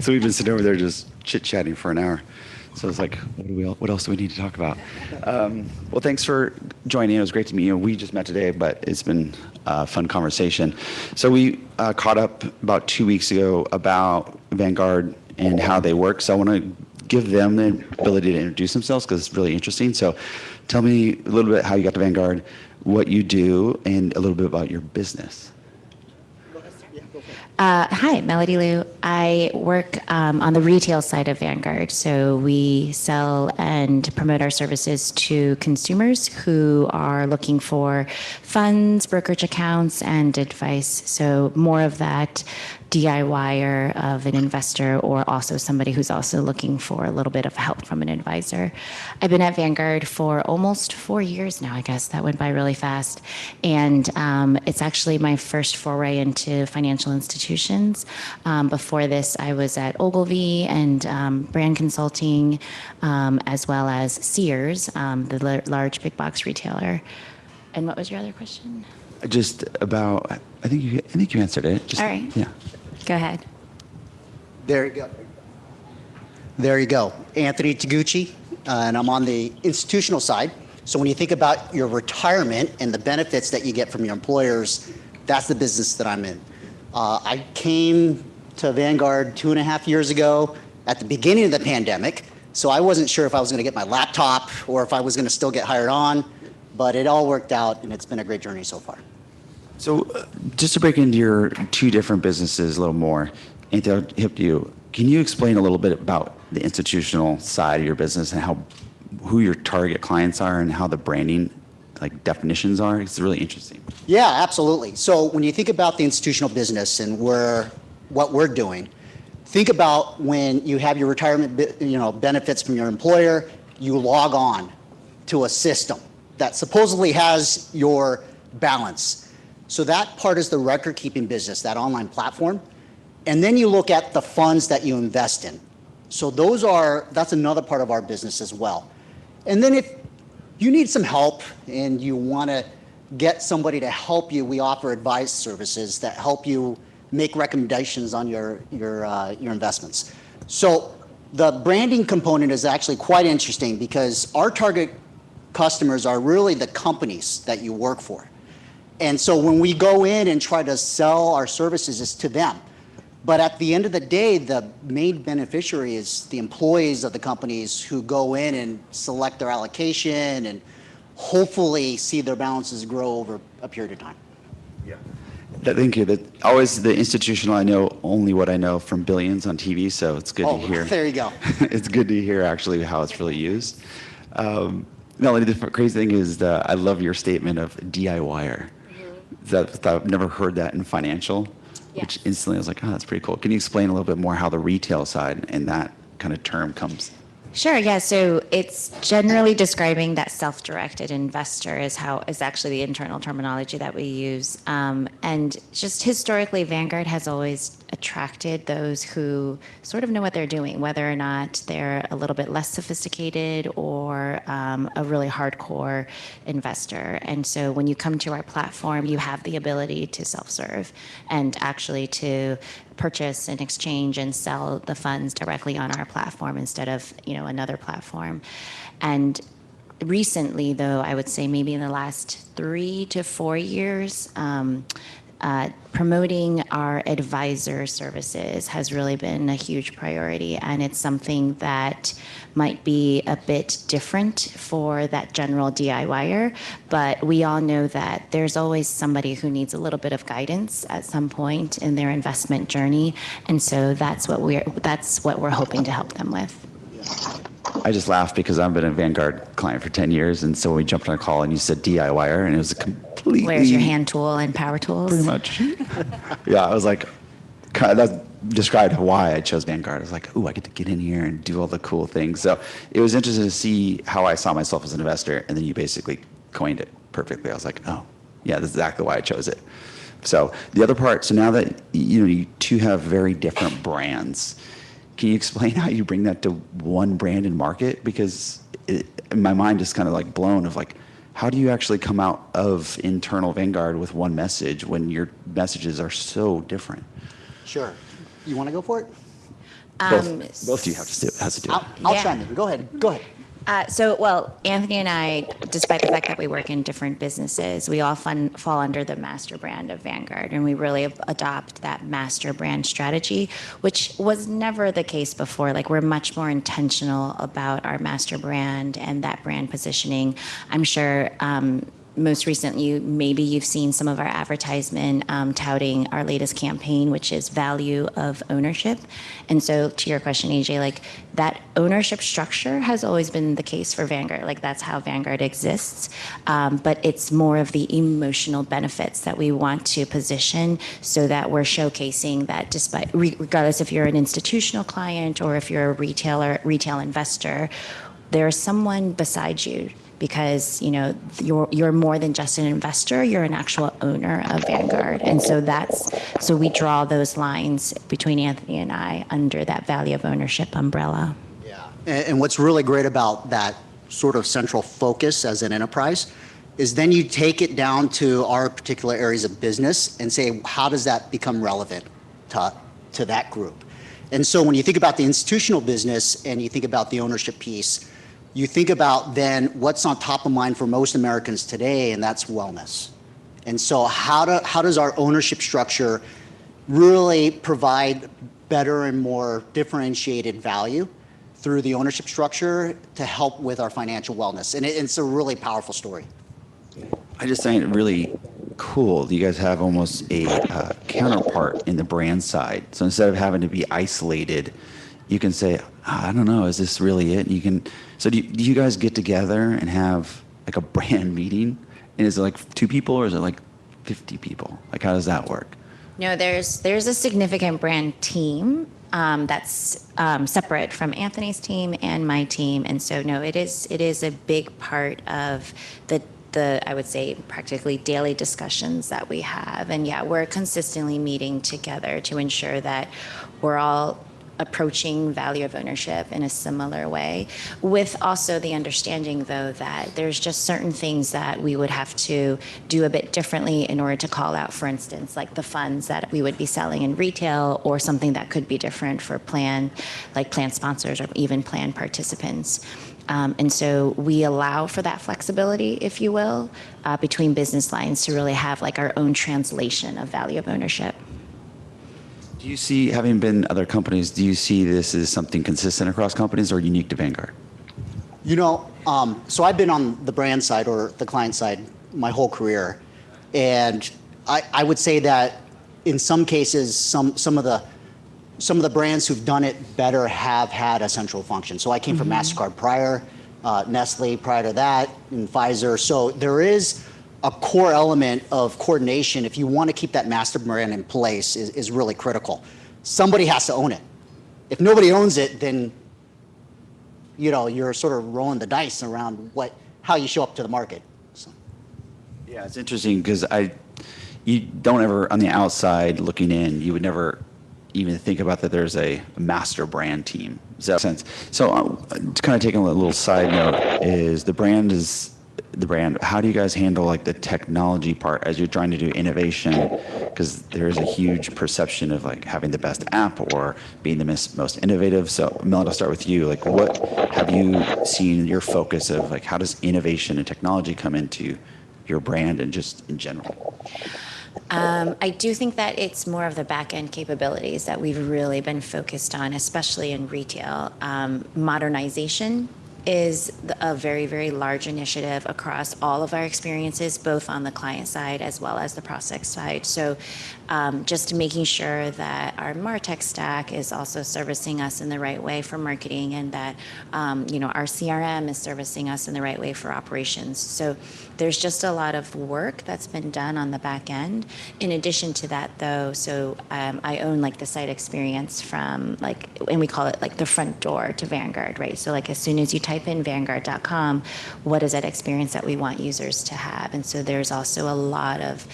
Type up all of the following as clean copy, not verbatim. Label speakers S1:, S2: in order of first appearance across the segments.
S1: So we've been sitting over there just chit-chatting for an hour. So it's like, what else do we need to talk about? Well, thanks for joining. It was great to meet you. We just met today, but it's been a fun conversation. So we caught up about 2 weeks ago about Vanguard and how they work. So I want to give them the ability to introduce themselves because it's really interesting. So tell me a little bit how you got to Vanguard, what you do, and a little bit about your business.
S2: Hi, Melody Liu. I work on the retail side of Vanguard. So we sell and promote our services to consumers who are looking for funds, brokerage accounts, and advice. So more of that DIYer of an investor, or also somebody who's also looking for a little bit of help from an advisor. I've been at Vanguard for almost 4 years now, I guess. That went by really fast. And it's actually my first foray into financial institutions. Before this, I was at Ogilvy and Brand Consulting, as well as Sears, the large big box retailer. And what was your other question?
S1: Just about, I think you answered it. Just,
S2: all right.
S1: Yeah.
S2: Go ahead.
S3: There you go. There you go. Anthony Toguchi, and I'm on the institutional side. So when you think about your retirement and the benefits that you get from your employers, that's the business that I'm in. I came to Vanguard 2.5 years ago at the beginning of the pandemic. So I wasn't sure if I was going to get my laptop or if I was going to still get hired on, but it all worked out and it's been a great journey so far.
S1: So just to break into your two different businesses a little more, Anthony, I'll hit you. Can you explain a little bit about the institutional side of your business and who your target clients are and how the branding definitions are? It's really interesting.
S3: Yeah, absolutely. So when you think about the institutional business and what we're doing, think about when you have your retirement benefits from your employer, you log on to a system that supposedly has your balance. So that part is the record-keeping business, that online platform. And then you look at the funds that you invest in. So that's another part of our business as well. And then if you need some help and you want to get somebody to help you, we offer advice services that help you make recommendations on your investments. So the branding component is actually quite interesting because our target customers are really the companies that you work for. And so when we go in and try to sell our services, it's to them. But at the end of the day, the main beneficiary is the employees of the companies who go in and select their allocation and hopefully see their balances grow over a period of time.
S1: Yeah. Thank you. Always the institutional, I know only what I know from Billions on TV, so it's good to hear.
S3: There you go.
S1: It's good to hear actually how it's really used. Melanie, the crazy thing is I love your statement of DIYer. I've never heard that in financial, which instantly I was like, oh, that's pretty cool. Can you explain a little bit more how the retail side and that kind of term comes?
S2: Sure, yeah. So it's generally describing that self-directed investor is actually the internal terminology that we use. And just historically, Vanguard has always attracted those who sort of know what they're doing, whether or not they're a little bit less sophisticated or a really hardcore investor. And so when you come to our platform, you have the ability to self-serve and actually to purchase and exchange and sell the funds directly on our platform instead of another platform. And recently, though, I would say maybe in the last 3 to 4 years, promoting our advisor services has really been a huge priority, and it's something that might be a bit different for that general DIYer, but we all know that there's always somebody who needs a little bit of guidance at some point in their investment journey, and so that's what we're hoping to help them with.
S1: I just laughed because I've been a Vanguard client for 10 years, and so when we jumped on a call and you said DIYer, and it was a completely...
S2: Where's your hand tool and power tools?
S1: Pretty much. Yeah, I was like, that described why I chose Vanguard. I was like, ooh, I get to get in here and do all the cool things. So it was interesting to see how I saw myself as an investor, and then you basically coined it perfectly. I was like, oh, yeah, that's exactly why I chose it. So the other part, so now that you two have very different brands, can you explain how you bring that to one brand and market? Because my mind is kind of blown of how do you actually come out of internal Vanguard with one message when your messages are so different?
S3: Sure. You want to go for it?
S1: Both of you have to do it.
S3: I'll
S2: Yeah.
S3: chime in. Go ahead. Go ahead.
S2: Well, Anthony and I, despite the fact that we work in different businesses, we all fall under the master brand of Vanguard, and we really adopt that master brand strategy, which was never the case before. Like, we're much more intentional about our master brand and that brand positioning. I'm sure most recently, maybe you've seen some of our advertisement touting our latest campaign, which is value of ownership. And so, to your question, AJ, like, that ownership structure has always been the case for Vanguard. Like, that's how Vanguard exists. But it's more of the emotional benefits that we want to position, so that we're showcasing that, despite, regardless if you're an institutional client or if you're a retail investor, there's someone beside you, because you're more than just an investor, you're an actual owner of Vanguard. And so we draw those lines between Anthony and I under that value of ownership umbrella.
S3: Yeah. And what's really great about that sort of central focus as an enterprise is then you take it down to our particular areas of business and say, how does that become relevant to that group? And so when you think about the institutional business and you think about the ownership piece, you think about then what's on top of mind for most Americans today, and that's wellness. And so how does our ownership structure really provide better and more differentiated value through the ownership structure to help with our financial wellness? And it's a really powerful story.
S1: I just find it really cool. You guys have almost a counterpart in the brand side. So instead of having to be isolated, you can say, I don't know, is this really it? So do you guys get together and have like a brand meeting? And is it like 2 people or is it like 50 people? Like, how does that work?
S2: No, there's a significant brand team that's separate from Anthony's team and my team. And so, no, it is a big part of the I would say practically daily discussions that we have. And yeah, we're consistently meeting together to ensure that we're all approaching value of ownership in a similar way, with also the understanding, though, that there's just certain things that we would have to do a bit differently in order to call out, for instance, like the funds that we would be selling in retail, or something that could be different for plan sponsors or even plan participants. And so we allow for that flexibility, if you will, between business lines to really have like our own translation of value of ownership.
S1: Do you see, having been other companies, do you see this as something consistent across companies or unique to Vanguard?
S3: So I've been on the brand side or the client side my whole career. And I would say that in some cases, some of the brands who've done it better have had a central function. So I came from MasterCard prior, Nestle prior to that, and Pfizer. So there is a core element of coordination, if you want to keep that master brand in place, is really critical. Somebody has to own it. If nobody owns it, then you're sort of rolling the dice around how you show up to the market. So.
S1: Yeah, it's interesting because you don't ever, on the outside looking in, you would never even think about that there's a master brand team. Does that make sense? So kind of taking a little side note is the brand, how do you guys handle like the technology part as you're trying to do innovation? Because there's a huge perception of like having the best app or being the most innovative. So Mel, I'll start with you. Like, what have you seen your focus of, like, how does innovation and technology come into your brand and just in general?
S2: I do think that it's more of the back-end capabilities that we've really been focused on, especially in retail. Modernization is a very, very large initiative across all of our experiences, both on the client side as well as the prospect side. So just making sure that our MarTech stack is also servicing us in the right way for marketing, and that our CRM is servicing us in the right way for operations. So there's just a lot of work that's been done on the back end. In addition to that, though, so I own like the site experience from and we call it like the front door to Vanguard, right? So like as soon as you type in Vanguard.com, what is that experience that we want users to have? And so there's also a lot of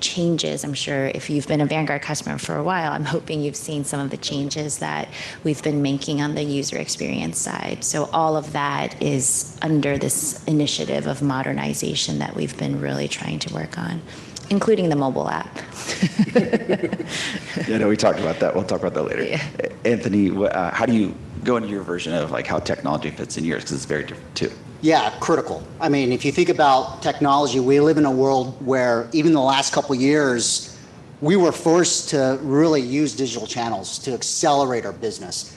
S2: changes. I'm sure if you've been a Vanguard customer for a while, I'm hoping you've seen some of the changes that we've been making on the user experience side. So all of that is under this initiative of modernization that we've been really trying to work on. including the mobile app.
S1: Yeah, no, we talked about that. We'll talk about that later.
S2: Yeah.
S1: Anthony, how do you go into your version of like how technology fits in yours? Because it's very different too.
S3: Yeah, critical. I mean, if you think about technology, we live in a world where even the last couple of years, we were forced to really use digital channels to accelerate our business.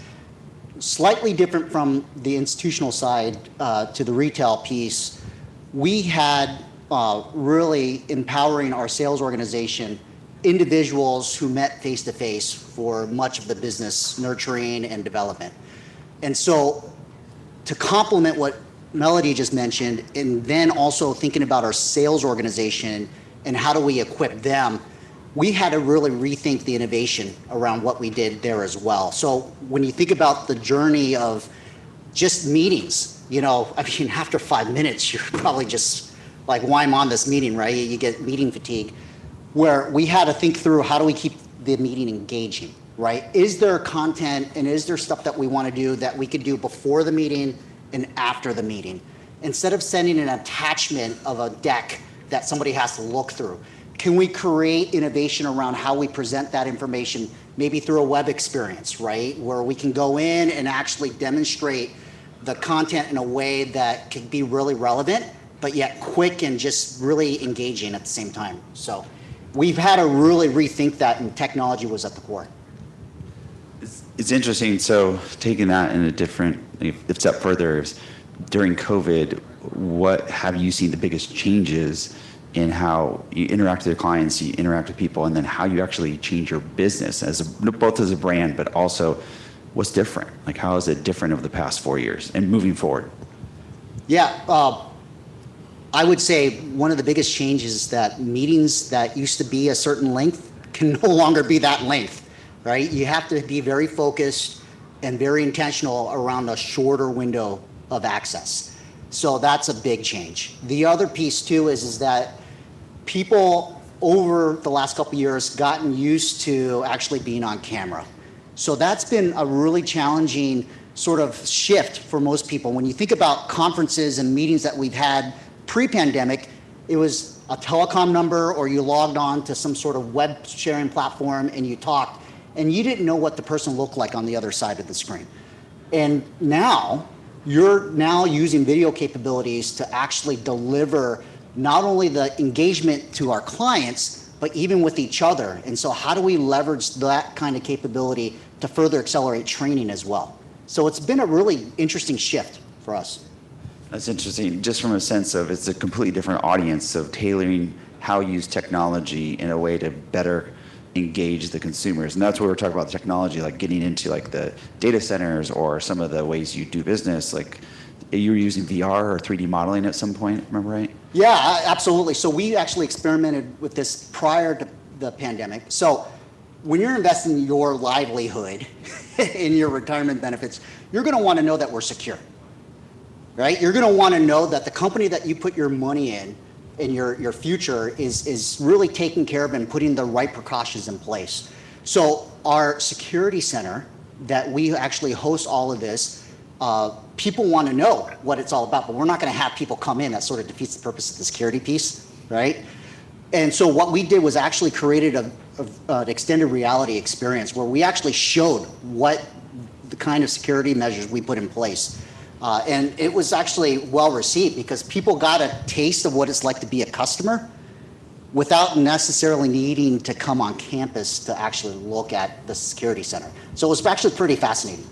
S3: Slightly different from the institutional side to the retail piece, we had really empowering our sales organization, individuals who met face-to-face for much of the business nurturing and development. And so to complement what Melody just mentioned, and then also thinking about our sales organization and how do we equip them, we had to really rethink the innovation around what we did there as well. So when you think about the journey of just meetings, I mean, after 5 minutes, you're probably just like, why am I on this meeting, right? You get meeting fatigue, where we had to think through how do we keep the meeting engaging, right? Is there content and is there stuff that we want to do that we could do before the meeting and after the meeting? Instead of sending an attachment of a deck that somebody has to look through, can we create innovation around how we present that information, maybe through a web experience, right? Where we can go in and actually demonstrate the content in a way that can be really relevant, but yet quick and just really engaging at the same time. So we've had to really rethink that, and technology was at the core.
S1: It's interesting. So taking that in a different step further, during COVID, what have you seen the biggest changes in how you interact with your clients, you interact with people, and then how you actually change your business both as a brand, but also what's different? Like, how is it different over the past 4 years and moving forward?
S3: Yeah, I would say one of the biggest changes is that meetings that used to be a certain length can no longer be that length, right? You have to be very focused and very intentional around a shorter window of access. So that's a big change. The other piece too is that people over the last couple of years gotten used to actually being on camera. So that's been a really challenging sort of shift for most people. When you think about conferences and meetings that we've had pre-pandemic, it was a telecom number or you logged on to some sort of web sharing platform and you talked, and you didn't know what the person looked like on the other side of the screen. And now, you're now using video capabilities to actually deliver not only the engagement to our clients, but even with each other. And so how do we leverage that kind of capability to further accelerate training as well? So it's been a really interesting shift for us.
S1: That's interesting, just from a sense of it's a completely different audience of tailoring how you use technology in a way to better engage the consumers. And that's where we're talking about technology, like getting into like the data centers or some of the ways you do business. Like you were using VR or 3D modeling at some point, remember right?
S3: Yeah, absolutely. So we actually experimented with this prior to the pandemic. So when you're investing your livelihood in your retirement benefits, you're going to want to know that we're secure, right? You're going to want to know that the company that you put your money in your future is really taking care of and putting the right precautions in place. So our security center that we actually host all of this, people want to know what it's all about, but we're not going to have people come in. That sort of defeats the purpose of the security piece, right? And so what we did was actually created an extended reality experience where we actually showed what the kind of security measures we put in place. And it was actually well received because people got a taste of what it's like to be a customer without necessarily needing to come on campus to actually look at the security center. So it was actually pretty fascinating.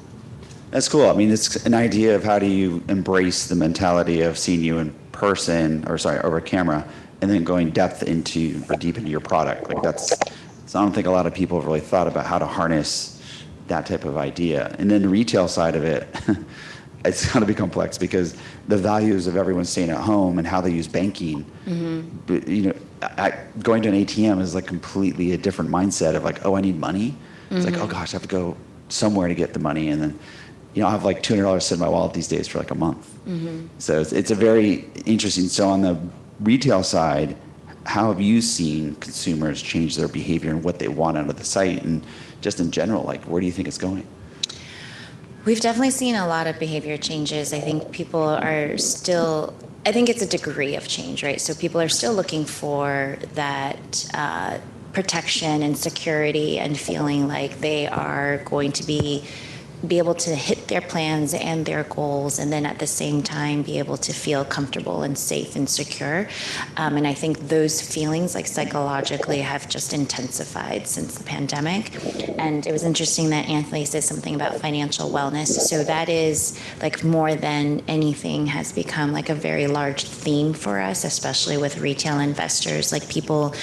S1: That's cool. I mean, it's an idea of how do you embrace the mentality of seeing you in person, or sorry, over camera, and then going deep into your product. Like so I don't think a lot of people have really thought about how to harness that type of idea. And then the retail side of it, it's going to be complex because the values of everyone staying at home and how they use banking, going to an ATM is like completely a different mindset of like, oh, I need money. It's like, oh gosh, I have to go somewhere to get the money. And then, I have like $200 sitting in my wallet these days for like a month. So it's a very interesting. So on the retail side, how have you seen consumers change their behavior and what they want out of the site? And just in general, like, where do you think it's going?
S2: We've definitely seen a lot of behavior changes. I think people are still I think it's a degree of change, right? So people are still looking for that protection and security and feeling like they are going to be able to hit their plans and their goals, and then at the same time be able to feel comfortable and safe and secure. And I think those feelings, like psychologically, have just intensified since the pandemic. And it was interesting that Anthony said something about financial wellness. So that is like more than anything has become like a very large theme for us, especially with retail investors. Like people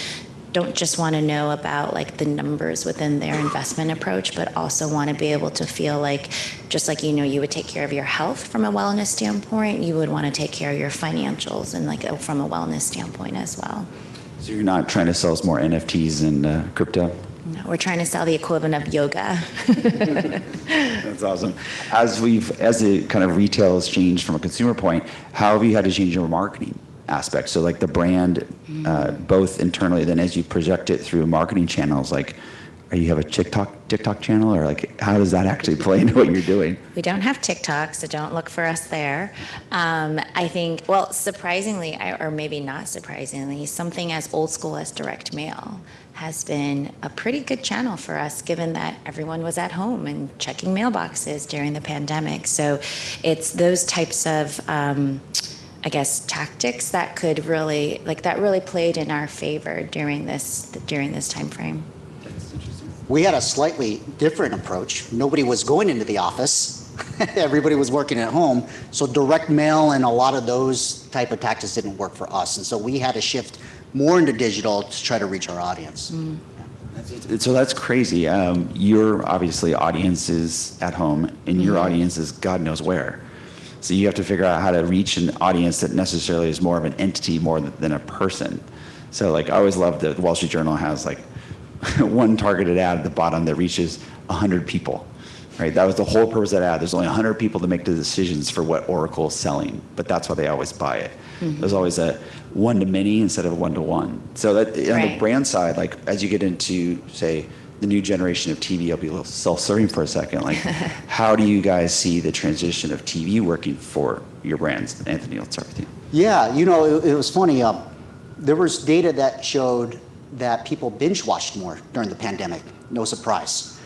S2: don't just want to know about like the numbers within their investment approach, but also want to be able to feel like, just like, you would take care of your health from a wellness standpoint, you would want to take care of your financials and like from a wellness standpoint as well.
S1: So you're not trying to sell us more NFTs and crypto?
S2: No, we're trying to sell the equivalent of yoga.
S1: That's awesome. As the kind of retail has changed from a consumer point, how have you had to change your marketing aspect? So like the brand, both internally, then as you project it through marketing channels, like, you have a TikTok channel, or like, how does that actually play into what you're doing?
S2: We don't have TikTok, so don't look for us there. I think, well, surprisingly, or maybe not surprisingly, something as old school as direct mail has been a pretty good channel for us, given that everyone was at home and checking mailboxes during the pandemic. So it's those types of I guess tactics that could really played in our favor during this time frame.
S1: That's interesting.
S3: We had a slightly different approach. Nobody was going into the office. Everybody was working at home. So direct mail and a lot of those type of tactics didn't work for us. And so we had to shift more into digital to try to reach our audience.
S1: So that's crazy. Your obviously audience is at home, and your audience is God knows where. So you have to figure out how to reach an audience that necessarily is more of an entity more than a person. So like, I always love that the Wall Street Journal has like one targeted ad at the bottom that reaches 100 people, right? That was the whole purpose of that ad. There's only 100 people to make the decisions for what Oracle is selling, but that's why they always buy it. There's always a one-to-many instead of a one-to-one. So that on the brand side, like as you get into, say, the new generation of TV, I'll be a little self-serving for a second. Like, how do you guys see the transition of TV working for your brands? Anthony, let's start with you.
S3: Yeah, it was funny. There was data that showed that people binge watched more during the pandemic. No surprise.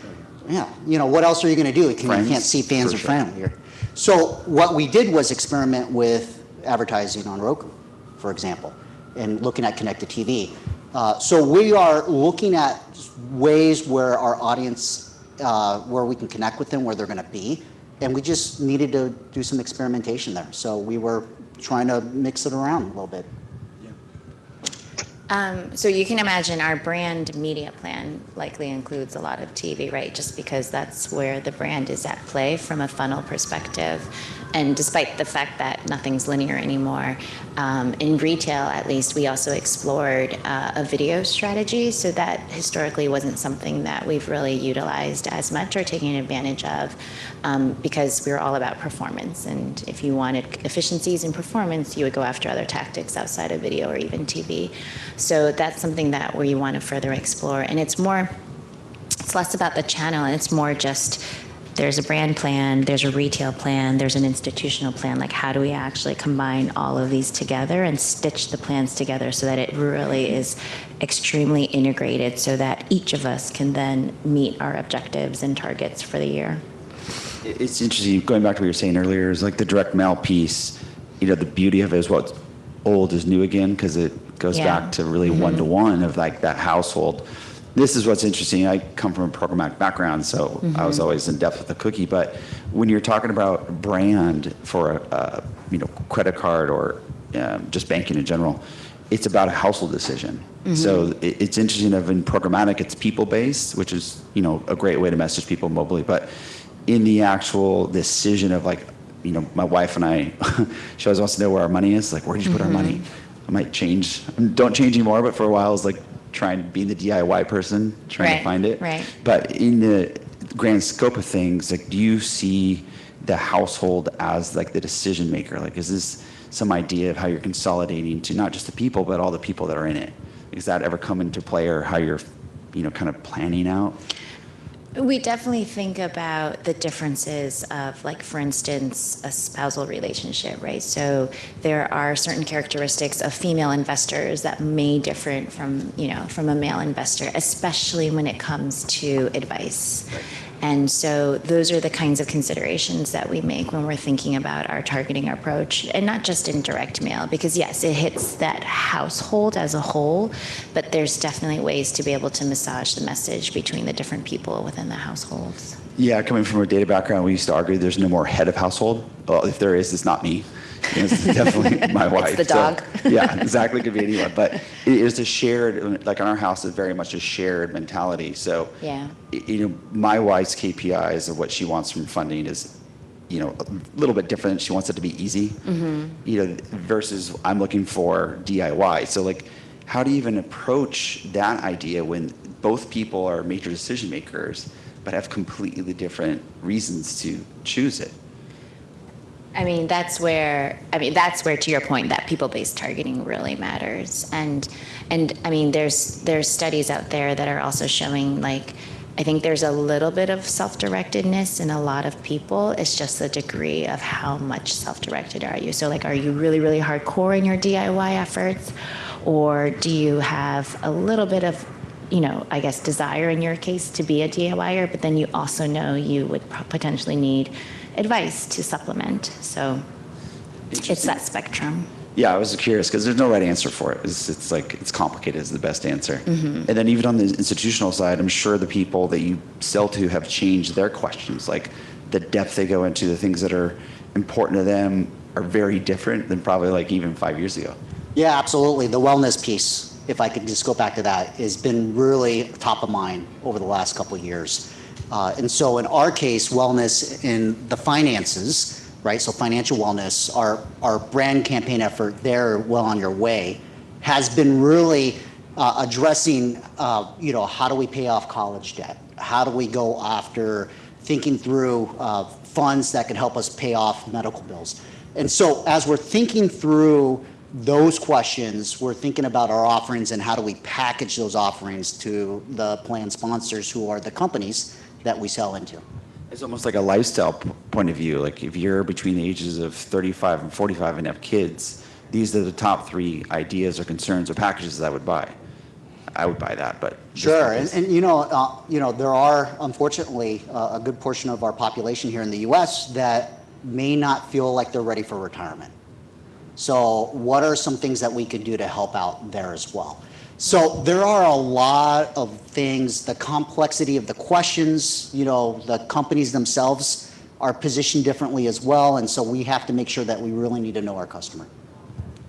S3: Yeah, what else are you going to do? You can't see fans or family. So what we did was experiment with advertising on Roku, for example, and looking at connected TV. So we are looking at ways where our audience, where we can connect with them, where they're going to be, and we just needed to do some experimentation there. So we were trying to mix it around a little bit.
S2: So you can imagine our brand media plan likely includes a lot of TV, right? Just because that's where the brand is at play from a funnel perspective. And despite the fact that nothing's linear anymore, in retail at least, we also explored a video strategy. So that historically wasn't something that we've really utilized as much or taken advantage of, because we were all about performance. And if you wanted efficiencies in performance, you would go after other tactics outside of video or even TV. So that's something that we want to further explore. And it's less about the channel, and it's more just, there's a brand plan, there's a retail plan, there's an institutional plan. Like, how do we actually combine all of these together and stitch the plans together so that it really is extremely integrated, so that each of us can then meet our objectives and targets for the year?
S1: It's interesting, going back to what you were saying earlier, is like the direct mail piece, the beauty of it is what's old is new again, because it goes back to really one-to-one of like that household. This is what's interesting. I come from a programmatic background, so I was always in depth with the cookie. But when you're talking about brand for a credit card or just banking in general, it's about a household decision. So it's interesting that in programmatic, it's people-based, which is a great way to message people mobily. But in the actual decision of like, my wife and I, she always wants to know where our money is. Like, where did you put our money? I might change. Don't change anymore, but for a while, I was like, trying to be the DIY person, trying to find it.
S2: Right.
S1: But in the grand scope of things, like, do you see the household as like the decision maker? Like, is this some idea of how you're consolidating to not just the people, but all the people that are in it? Does that ever come into play, or how you're, kind of planning out?
S2: We definitely think about the differences of, like, for instance, a spousal relationship, right? So there are certain characteristics of female investors that may differ from a male investor, especially when it comes to advice. And so those are the kinds of considerations that we make when we're thinking about our targeting approach, and not just in direct mail, because yes, it hits that household as a whole, but there's definitely ways to be able to massage the message between the different people within the households.
S1: Yeah, coming from a data background, we used to argue there's no more head of household. Well, if there is, it's not me. It's definitely my wife.
S2: the dog.
S1: So, yeah, exactly. Could be anyone. But it is a shared, like in our house, it's very much a shared mentality. So,
S2: Yeah.
S1: My wife's KPIs of what she wants from funding is, a little bit different. She wants it to be easy, versus I'm looking for DIY. So, like, how do you even approach that idea when both people are major decision makers, but have completely different reasons to choose it?
S2: That's where, to your point, that people-based targeting really matters. And there's studies out there that are also showing, like, I think there's a little bit of self-directedness in a lot of people. It's just the degree of how much self-directed are you. So, like, are you really, really hardcore in your DIY efforts? Or do you have a little bit of, I guess, desire in your case to be a DIYer, but then you also know you would potentially need advice to supplement. So it's that spectrum.
S1: Yeah, I was curious because there's no right answer for it. It's like, it's complicated is the best answer. And then even on the institutional side, I'm sure the people that you sell to have changed their questions, like the depth they go into, the things that are important to them are very different than probably like even 5 years ago.
S3: Yeah, absolutely. The wellness piece, if I could just go back to that, has been really top of mind over the last couple of years. And so in our case, wellness in the finances, right? So financial wellness, our brand campaign effort there, Well On Your Way, has been really addressing, how do we pay off college debt? How do we go after thinking through funds that can help us pay off medical bills? And so as we're thinking through those questions, we're thinking about our offerings and how do we package those offerings to the plan sponsors who are the companies that we sell into.
S1: It's almost like a lifestyle point of view. Like if you're between the ages of 35 and 45 and have kids, these are the top 3 ideas or concerns or packages that I would buy. I would buy that, but
S3: sure. And there are unfortunately a good portion of our population here in the U.S. that may not feel like they're ready for retirement. So what are some things that we could do to help out there as well? So there are a lot of things, the complexity of the questions, the companies themselves are positioned differently as well. And so we have to make sure that we really need to know our customer.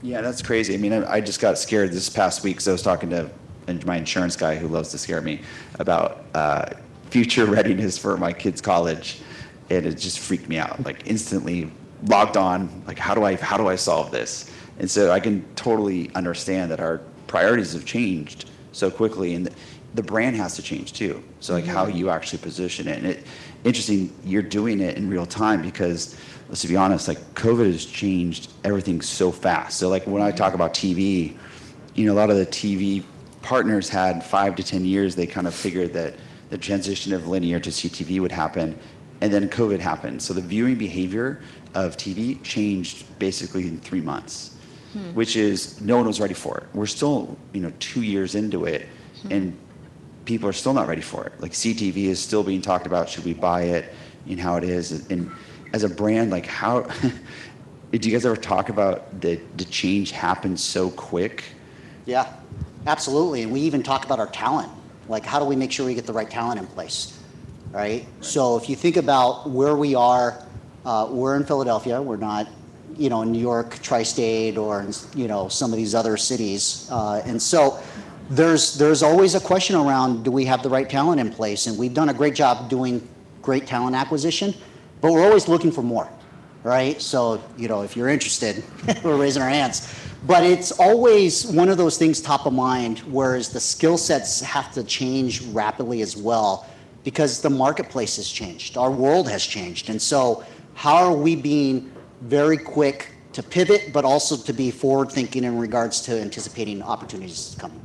S1: Yeah, that's crazy. I just got scared this past week because I was talking to my insurance guy who loves to scare me about future readiness for my kids' college. And it just freaked me out, like instantly logged on, like how do I solve this? And so I can totally understand that our priorities have changed so quickly, and the brand has to change too. So like how you actually position it. And interesting, you're doing it in real time because, let's be honest, like COVID has changed everything so fast. So like when I talk about TV, a lot of the TV partners had 5 to 10 years. They kind of figured that the transition of linear to CTV would happen, and then COVID happened. So the viewing behavior of TV changed basically in 3 months. Which is, no one was ready for it. We're still, 2 years into it, and people are still not ready for it. Like CTV is still being talked about. Should we buy it? And how it is. And as a brand, like how, do you guys ever talk about the change happened so quick?
S3: Yeah, absolutely. And we even talk about our talent. Like how do we make sure we get the right talent in place, right? So if you think about where we are, we're in Philadelphia. We're not in New York, tri-state, or some of these other cities. And so there's always a question around, do we have the right talent in place? And we've done a great job doing great talent acquisition, but we're always looking for more, right? So, if you're interested, we're raising our hands. But it's always one of those things top of mind, whereas the skill sets have to change rapidly as well because the marketplace has changed. Our world has changed. And so how are we being very quick to pivot, but also to be forward thinking in regards to anticipating opportunities coming?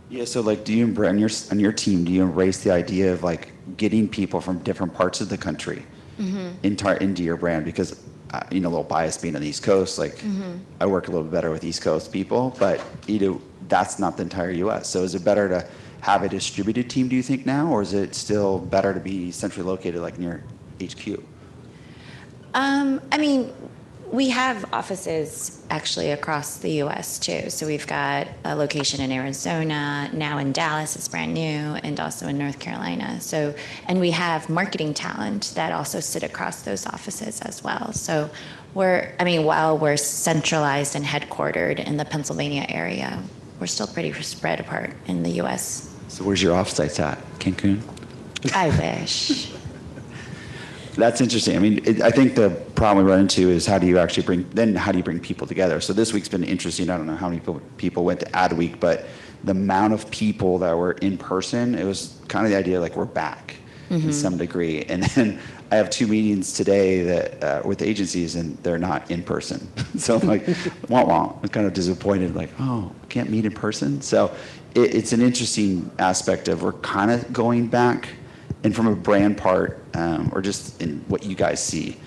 S1: Yeah, so like, do you on your team, do you embrace the idea of like getting people from different parts of the country into your brand? Because, a little bias being on the East Coast, like I work a little bit better with East Coast people, but that's not the entire U.S. So is it better to have a distributed team, do you think, now, or is it still better to be centrally located, like near HQ?
S2: I mean, we have offices actually across the U.S. too. So we've got a location in Arizona, now in Dallas, it's brand new, and also in North Carolina. So, and we have marketing talent that also sit across those offices as well. So while we're centralized and headquartered in the Pennsylvania area, we're still pretty spread apart in the U.S.
S1: So where's your offsites at? Cancun?
S2: I wish.
S1: That's interesting. I mean, I think the problem we run into is how do you bring people together? So this week's been interesting. I don't know how many people went to Adweek, but the amount of people that were in person, it was kind of the idea like we're back in some degree. And then I have 2 meetings today that with agencies, and they're not in person. So I'm like, wah. I'm kind of disappointed, like, oh, can't meet in person. So it's an interesting aspect of we're kind of going back. And from a brand part, or just in what you guys see,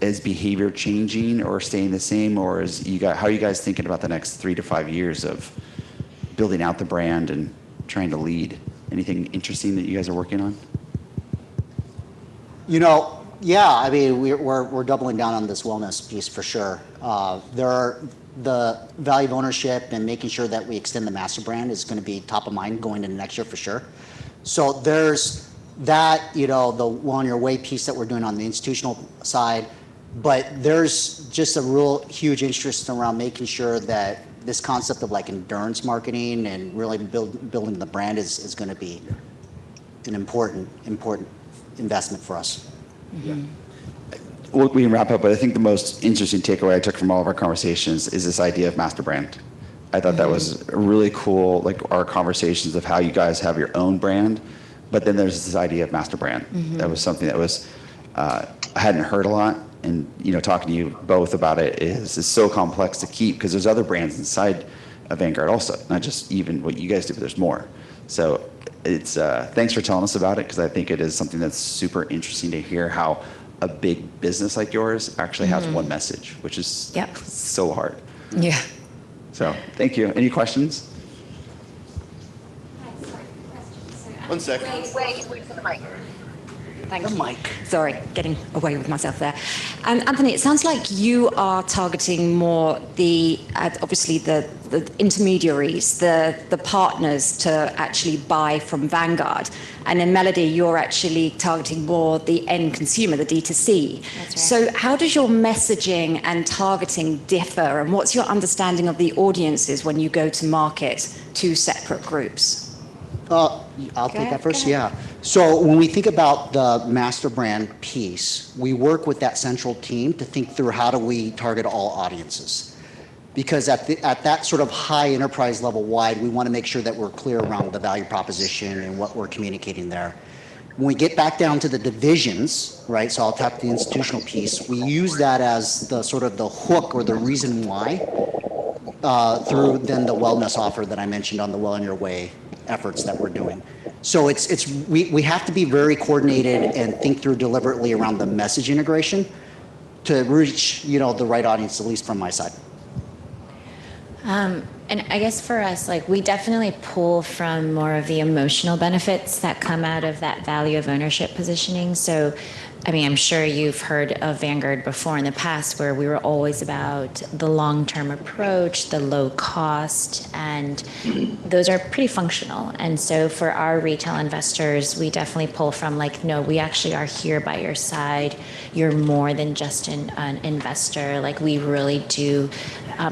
S1: is behavior changing or staying the same, or how are you guys thinking about the next 3 to 5 years of building out the brand and trying to lead? Anything interesting that you guys are working on?
S3: Yeah, I mean, we're doubling down on this wellness piece for sure. The value of ownership and making sure that we extend the master brand is going to be top of mind going into next year for sure. So there's that, the Well On Your Way piece that we're doing on the institutional side, but there's just a real huge interest around making sure that this concept of like endurance marketing and really building the brand is going to be an important investment for us.
S1: Well, we can wrap up, but I think the most interesting takeaway I took from all of our conversations is this idea of master brand. I thought that was really cool, like our conversations of how you guys have your own brand, but then there's this idea of master brand. That was something that was I hadn't heard a lot, and talking to you both about it is so complex to keep because there's other brands inside of Vanguard also, not just even what you guys do, but there's more. So it's thanks for telling us about it, because I think it is something that's super interesting to hear how a big business like yours actually has one message, which is so hard.
S4: Yeah.
S1: So thank you. Any questions?
S5: One sec.
S4: Wait for the mic. Thank
S3: The
S4: you.
S3: mic.
S4: Sorry, getting away with myself there. Anthony, it sounds like you are targeting more obviously the intermediaries, the partners to actually buy from Vanguard. And in Melody, you're actually targeting more the end consumer, the D2C.
S2: That's right.
S4: So how does your messaging and targeting differ? And what's your understanding of the audiences when you go to market to separate groups?
S3: I'll take that first. Yeah. So when we think about the master brand piece, we work with that central team to think through how do we target all audiences. Because at that sort of high enterprise level wide, we want to make sure that we're clear around the value proposition and what we're communicating there. When we get back down to the divisions, right? So I'll tap the institutional piece. We use that as the sort of the hook or the reason why through then the wellness offer that I mentioned on the Well On Your Way efforts that we're doing. So we have to be very coordinated and think through deliberately around the message integration to reach the right audience, at least from my side.
S2: And I guess for us, like, we definitely pull from more of the emotional benefits that come out of that value of ownership positioning. So, I mean, I'm sure you've heard of Vanguard before in the past, where we were always about the long-term approach, the low cost, and those are pretty functional. And so for our retail investors, we definitely pull from like, no, we actually are here by your side. You're more than just an investor. Like, we really do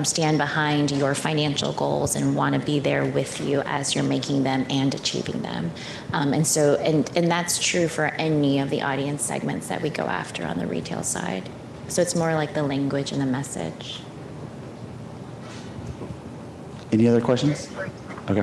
S2: stand behind your financial goals and want to be there with you as you're making them and achieving them. And that's true for any of the audience segments that we go after on the retail side. So it's more like the language and the message.
S1: Any other questions? Okay.